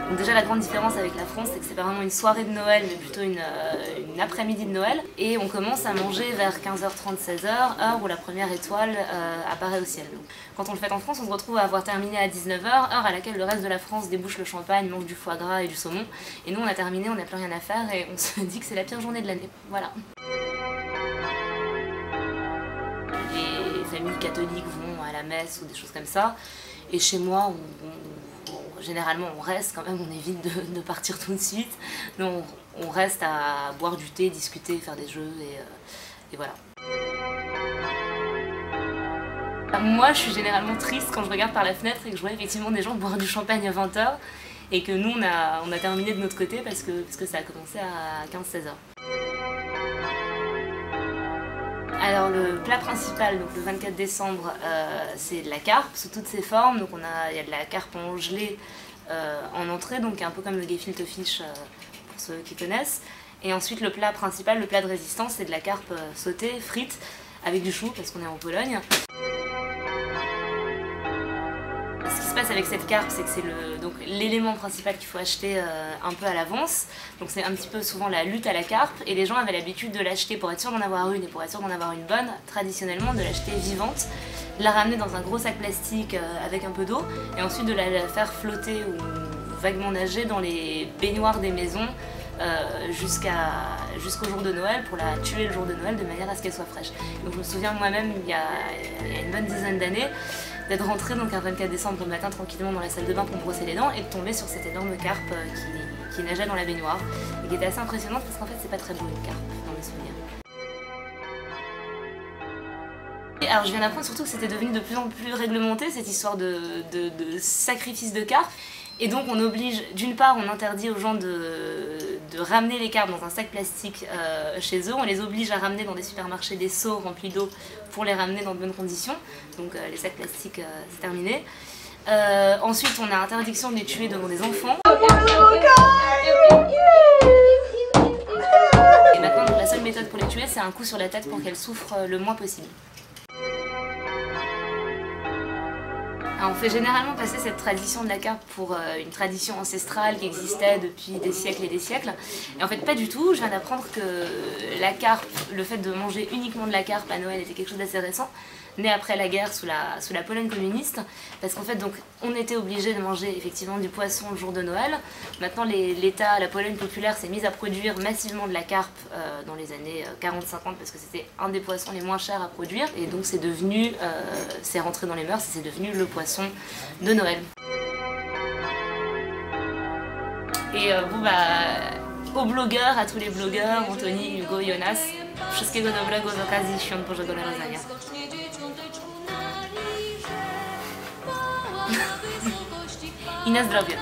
Donc déjà la grande différence avec la France, c'est que c'est pas vraiment une soirée de Noël, mais plutôt une après-midi de Noël. Et on commence à manger vers 15h30, 16h, heure où la première étoile apparaît au ciel. Donc, quand on le fait en France, on se retrouve à avoir terminé à 19h, heure à laquelle le reste de la France débouche le champagne, mange du foie gras et du saumon. Et nous on a terminé, on n'a plus rien à faire et on se dit que c'est la pire journée de l'année. Voilà. Les familles catholiques vont à la messe ou des choses comme ça. Et chez moi, généralement on reste quand même, on évite de partir tout de suite. Donc on reste à boire du thé, discuter, faire des jeux et voilà. Moi je suis généralement triste quand je regarde par la fenêtre et que je vois effectivement des gens boire du champagne à 20h et que nous on a terminé de notre côté parce que ça a commencé à 15-16h. Alors le plat principal, donc le 24 décembre, c'est de la carpe sous toutes ses formes. Donc il y a de la carpe en gelée en entrée, donc un peu comme le gefilte fish pour ceux qui connaissent. Et ensuite le plat principal, le plat de résistance, c'est de la carpe sautée, frite, avec du chou parce qu'on est en Pologne. Ce qui se passe avec cette carpe, c'est que c'est l'élément principal qu'il faut acheter un peu à l'avance. Donc c'est un petit peu souvent la lutte à la carpe et les gens avaient l'habitude de l'acheter pour être sûr d'en avoir une et pour être sûr d'en avoir une bonne, traditionnellement de l'acheter vivante, de la ramener dans un gros sac plastique avec un peu d'eau et ensuite de la faire flotter ou vaguement nager dans les baignoires des maisons jusqu'au jour de Noël pour la tuer le jour de Noël de manière à ce qu'elle soit fraîche. Donc je me souviens moi-même il y a une bonne dizaine d'années d'être rentrée donc un 24 décembre le matin tranquillement dans la salle de bain pour me brosser les dents et de tomber sur cette énorme carpe qui nageait dans la baignoire et qui était assez impressionnante parce qu'en fait c'est pas très beau une carpe dans mes souvenirs. Et alors je viens d'apprendre surtout que c'était devenu de plus en plus réglementé cette histoire de sacrifice de carpe. Et donc on oblige, d'une part on interdit aux gens de ramener les carpes dans un sac plastique chez eux, on les oblige à ramener dans des supermarchés des seaux remplis d'eau pour les ramener dans de bonnes conditions, donc les sacs plastiques c'est terminé. Ensuite on a interdiction de les tuer devant des enfants. Et maintenant donc, la seule méthode pour les tuer c'est un coup sur la tête pour qu'elles souffrent le moins possible. Alors, on fait généralement passer cette tradition de la carpe pour une tradition ancestrale qui existait depuis des siècles et des siècles. Et en fait pas du tout, je viens d'apprendre que la carpe, le fait de manger uniquement de la carpe à Noël était quelque chose d'assez récent, né après la guerre sous la Pologne communiste, parce qu'en fait donc on était obligé de manger effectivement du poisson le jour de Noël. Maintenant l'État, la Pologne populaire s'est mise à produire massivement de la carpe dans les années 40-50 parce que c'était un des poissons les moins chers à produire et donc c'est devenu, c'est rentré dans les mœurs et c'est devenu le poisson de Noël. Et aux blogueurs, à tous les blogueurs, Anthony, Hugo, Jonas, wszystkiego dobrego z okazji Świąt Bożego Narodzenia. I na zdrowie.